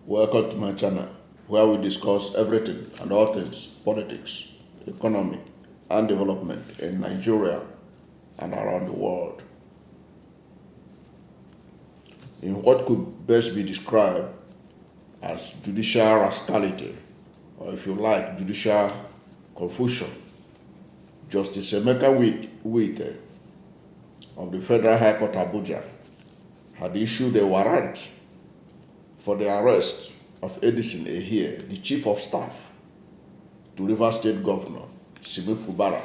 Welcome to my channel, where we discuss everything and all things politics, economy, and development in Nigeria and around the world. In what could best be described as judicial rascality, or if you like, judicial confusion, Justice Emeka Wike of the Federal High Court Abuja had issued a warrant for the arrest of Edison Ehie, the Chief of Staff to Rivers State Governor Simi Fubara,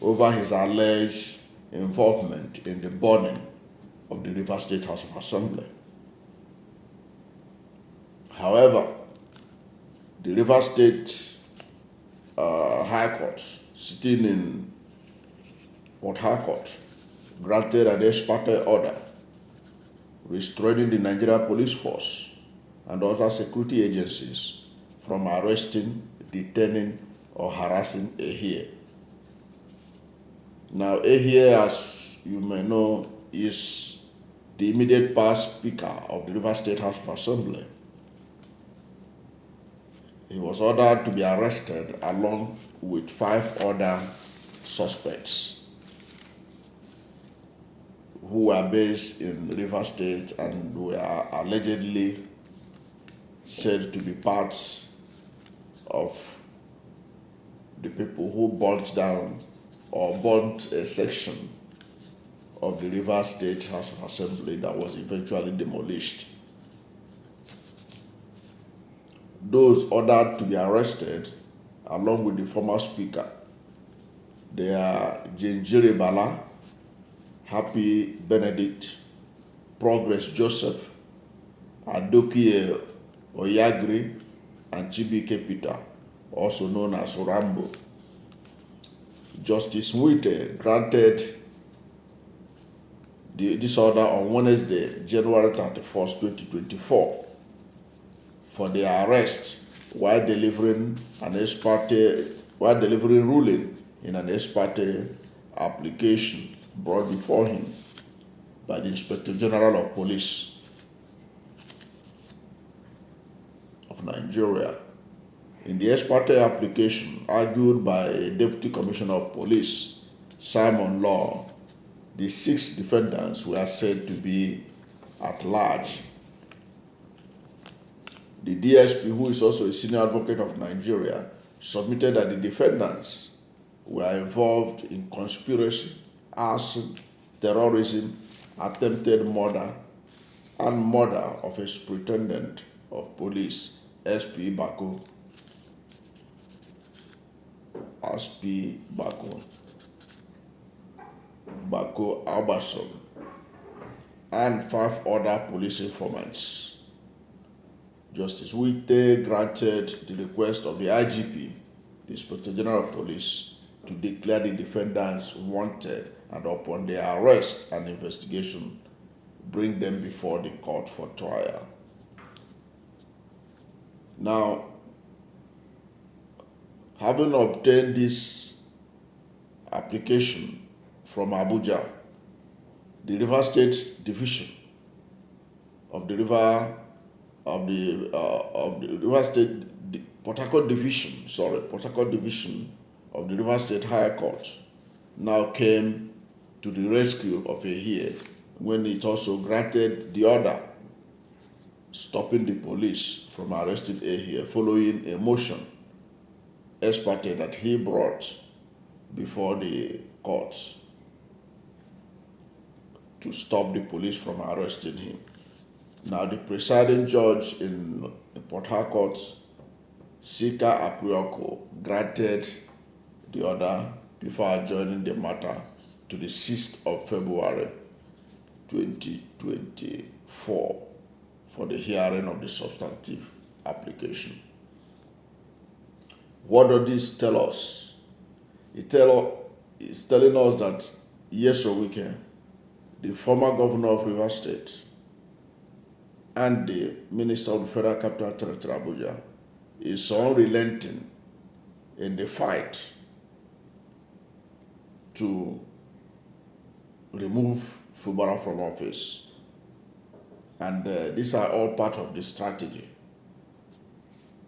over his alleged involvement in the burning of the Rivers State House of Assembly. However, the Rivers State High Court, sitting in Port Harcourt, granted an ex parte order restraining the Nigeria Police Force and other security agencies from arresting, detaining, or harassing Ehie. Now, Ehie, as you may know, is the immediate past Speaker of the Rivers State House of Assembly. He was ordered to be arrested along with 5 other suspects who were based in Rivers State and were allegedly said to be parts of the people who burnt down or burnt a section of the Rivers State House of Assembly that was eventually demolished. Those ordered to be arrested, along with the former speaker, they are Jenjire Bala, Happy Benedict, Progress Joseph, Adokie Oyagri, and Chibike Peter, also known as Rambo. Justice Wike granted this order on Wednesday, January 31st, 2024, for their arrest while delivering ruling in an ex parte application brought before him by the Inspector General of Police of Nigeria. In the ex parte application argued by Deputy Commissioner of Police Simon Law, the 6 defendants were said to be at large. The DSP, who is also a senior advocate of Nigeria, submitted that the defendants were involved in conspiracy, arson, terrorism, attempted murder, and murder of a superintendent of police, SP Bako Albason, and 5 other police informants. Justice Wike granted the request of the IGP, the Inspector General of Police, to declare the defendants wanted and upon their arrest and investigation, bring them before the court for trial. Now, having obtained this application from Abuja, the Rivers State Division of the Port Harcourt Division of the Rivers State High Court now came to the rescue of Ehie when it also granted the order stopping the police from arresting Ehie following a motion ex parte that he brought before the courts to stop the police from arresting him. Now, the presiding judge in Port Harcourt, Sika Aprioko, granted the order before adjourning the matter to the 6th of February 2024 for the hearing of the substantive application. What does this tell us? It's telling us that Nyesom Wike, the former governor of Rivers State, and the Minister of the Federal Capital Territory Abuja, is unrelenting in the fight to remove Fubara from office. And these are all part of the strategy.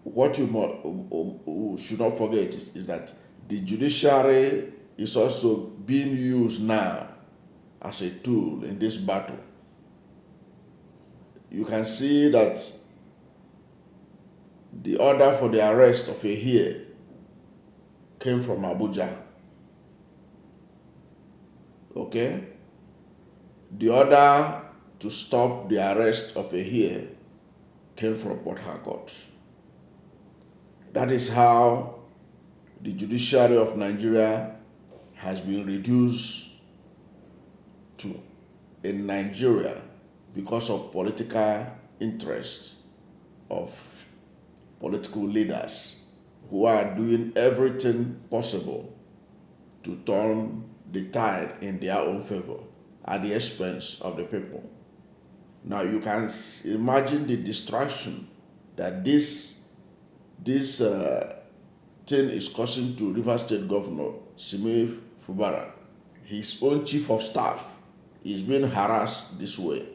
What you should not forget is that the judiciary is also being used now as a tool in this battle. You can see that the order for the arrest of Ehie came from Abuja. Okay? The order to stop the arrest of Ehie came from Port Harcourt. That is how the judiciary of Nigeria has been reduced to in Nigeria because of political interest of political leaders who are doing everything possible to turn the tide in their own favor at the expense of the people. Now you can imagine the distraction that this thing is causing to Rivers State Governor Simi Fubara. His own chief of staff is being harassed this way.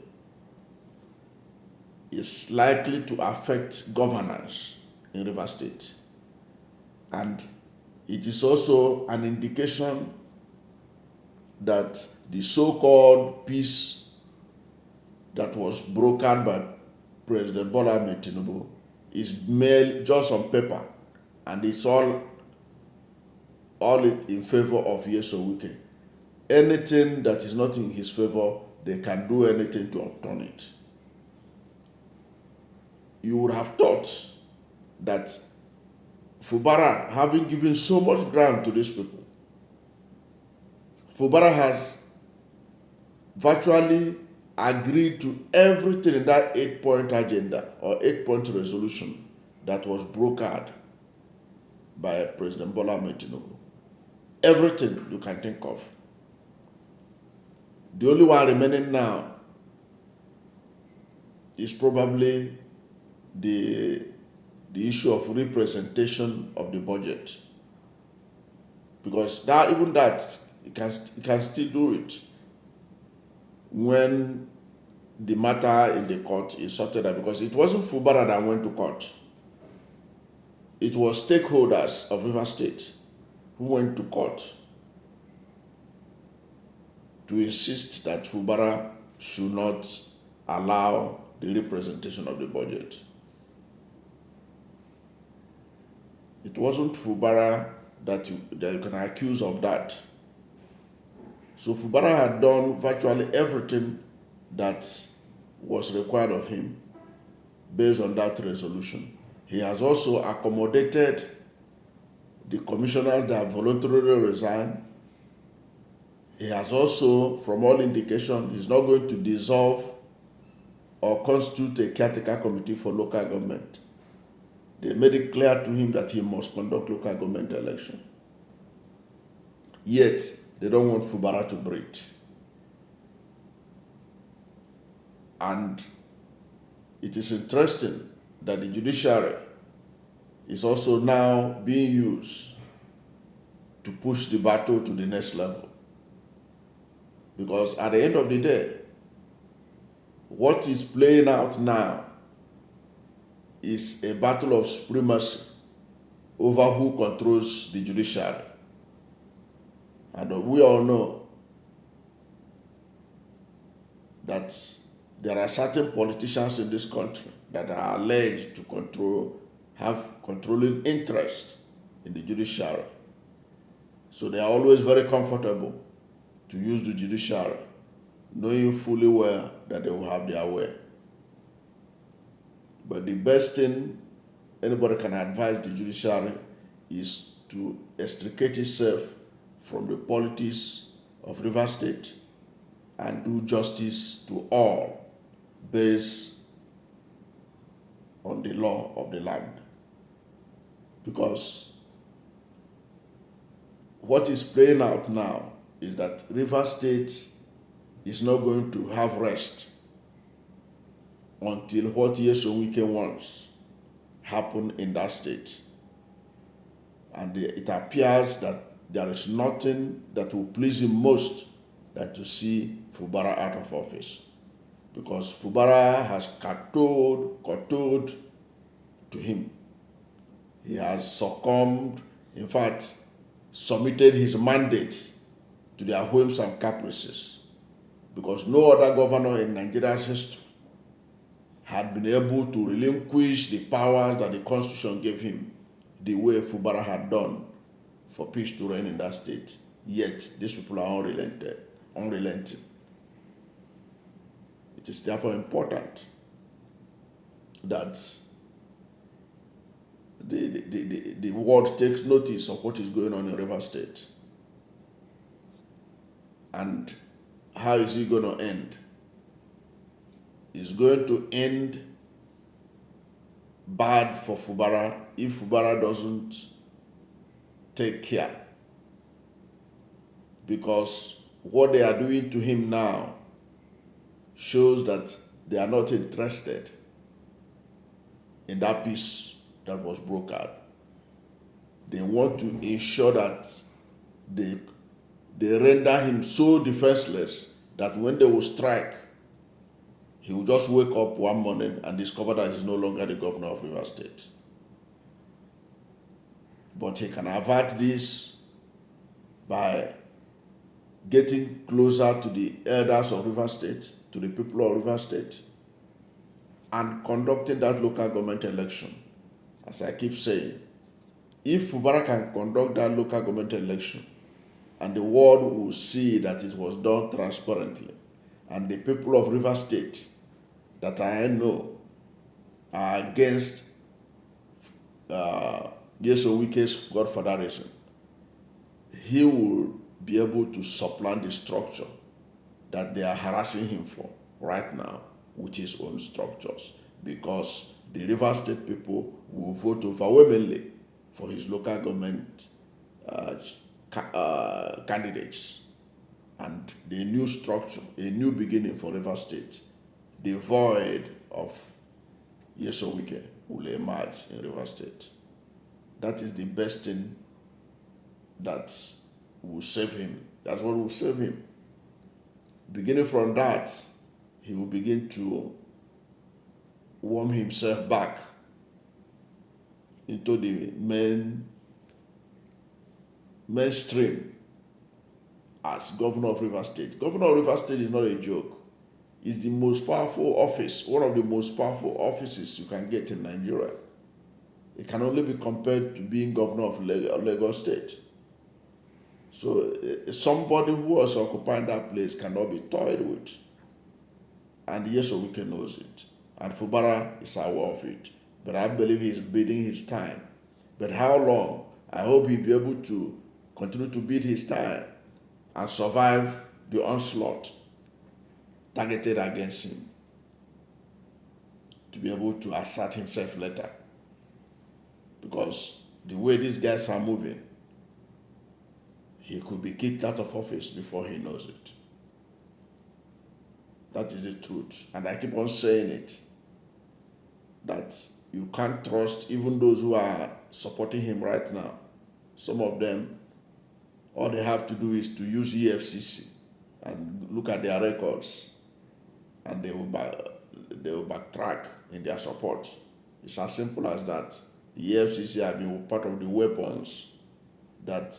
It's likely to affect governance in Rivers State. And it is also an indication that the so-called peace that was brokered by President Bola Ahmed Tinubu is merely just on paper, and it's all in favor of Nyesom Wike. Anything that is not in his favor, they can do anything to upturn it. You would have thought that Fubara, having given so much ground to these people, Fubara has virtually agreed to everything in that 8-point agenda or 8-point resolution that was brokered by President Bola Ahmed Tinubu. Everything you can think of. The only one remaining now is probably the issue of representation of the budget, because even that you can still do it when the matter in the court is sorted out, because it wasn't Fubara that went to court. It was stakeholders of Rivers State who went to court to insist that Fubara should not allow the representation of the budget. It wasn't Fubara that you can accuse of that. So Fubara had done virtually everything that was required of him based on that resolution. He has also accommodated the commissioners that voluntarily resigned. He has also, from all indication, he's not going to dissolve or constitute a caretaker committee for local government. They made it clear to him that he must conduct local government election. Yet, they don't want Fubara to breathe. And it is interesting that the judiciary is also now being used to push the battle to the next level. Because at the end of the day, what is playing out now is a battle of supremacy over who controls the judiciary. And we all know that there are certain politicians in this country that are alleged to have controlling interest in the judiciary. So they are always very comfortable to use the judiciary, knowing fully well that they will have their way. But the best thing anybody can advise the judiciary is to extricate itself from the politics of Rivers State and do justice to all based on the law of the land. Because what is playing out now is that Rivers State is not going to have rest until what Nyesom Wike wants happen in that state. And it appears that there is nothing that will please him most than to see Fubara out of office. because Fubara has kowtowed to him. He has succumbed, in fact, submitted his mandate to their whims and caprices, because no other governor in Nigeria's history had been able to relinquish the powers that the Constitution gave him the way Fubara had done for peace to reign in that state. Yet, these people are unrelenting. It is therefore important that the world takes notice of what is going on in Rivers State. And how is it going to end? It's going to end bad for Fubara if Fubara doesn't take care. Because what they are doing to him now shows that they are not interested in that peace that was brokered. They want to ensure that they render him so defenseless that when they will strike, he will just wake up one morning and discover that he's no longer the governor of Rivers State. But he can avert this by getting closer to the elders of Rivers State, to the people of Rivers State, and conducting that local government election. As I keep saying, if Fubara can conduct that local government election, and the world will see that it was done transparently, and the people of Rivers State that I know are against Nyesom Wike's godfatherism, he will be able to supplant the structure that they are harassing him for right now with his own structures, because the Rivers State people will vote overwhelmingly for his local government candidates, and the new structure, a new beginning for Rivers State, devoid of Nyesom Wike, will emerge in Rivers State. That is the best thing that will save him. That's what will save him. Beginning from that, he will begin to warm himself back into the mainstream as governor of Rivers State. Governor of Rivers State is not a joke. It's the most powerful office, one of the most powerful offices you can get in Nigeria. It can only be compared to being governor of Lagos State. So somebody who was occupying that place cannot be toyed with. And Nyesom Wike knows it. And Fubara is aware of it. But I believe he's biding his time. But how long? I hope he'll be able to continue to bid his time and survive the onslaught targeted against him, to be able to assert himself later. Because the way these guys are moving, he could be kicked out of office before he knows it. That is the truth. And I keep on saying it, that you can't trust even those who are supporting him right now. Some of them, all they have to do is to use EFCC and look at their records, and they will backtrack in their support. It's as simple as that. The EFCC have been part of the weapons that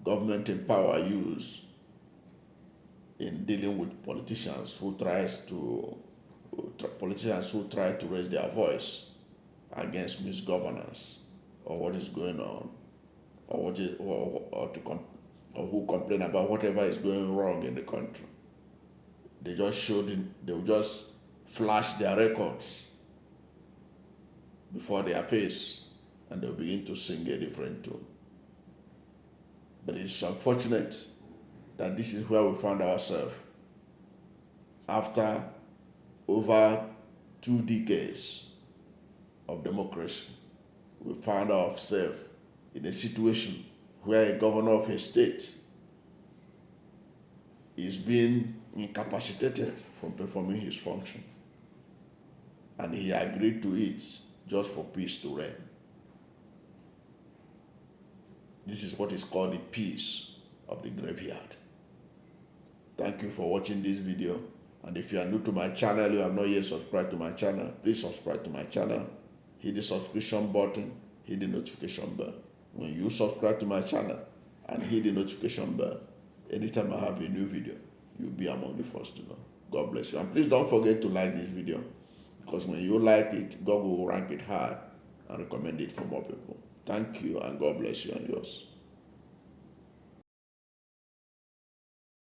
government in power use in dealing with politicians who try to raise their voice against misgovernance, or what is going on, or who complain about whatever is going wrong in the country. They will just flash their records before their face, and they'll begin to sing a different tune. But it's unfortunate that this is where we found ourselves. After over 2 decades of democracy, we found ourselves in a situation where a governor of a state is being incapacitated from performing his function. And he agreed to it just for peace to reign. This is what is called the peace of the graveyard. Thank you for watching this video. And if you are new to my channel, you have not yet subscribed to my channel, please subscribe to my channel. Hit the subscription button, hit the notification bell. When you subscribe to my channel and hit the notification bell, anytime I have a new video, you'll be among the first to know. God bless you. And please don't forget to like this video, because when you like it, God will rank it high and recommend it for more people. Thank you, and God bless you and yours.